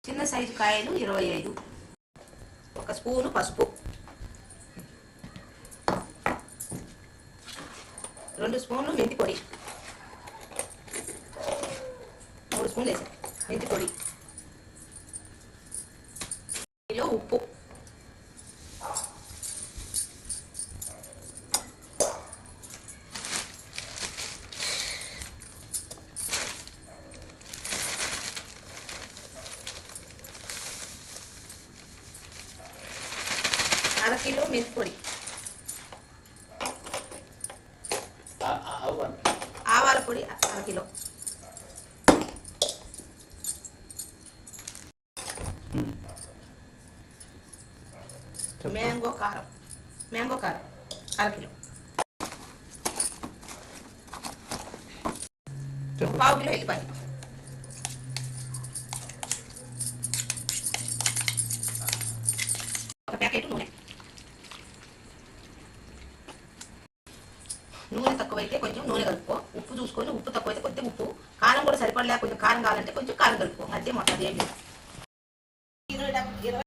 చిన్న సైజు కాయలు 25, ఒక స్పూను పసుపు, 2 స్పూన్లు మెంతి పొడి, 3 స్పూన్లు వేసాను మెంతి పొడి, ఉప్పు, అర కిలో మెంతి పొడి, ఆవాల పొడి అర కిలో, మ్యాంగో కారం అర కిలో, పావు కిలో ఎల్లిపాయ, ఒక ప్యాకెట్ నూనె తక్కువైతే కొంచెం నూనె కలుపుకో, ఉప్పు చూసుకొని ఉప్పు తక్కువైతే కొంచెం ఉప్పు, కారం కూడా సరిపడలే కొంచెం కారం కావాలంటే కొంచెం కారం కలుపుకో, మధ్య మొత్తం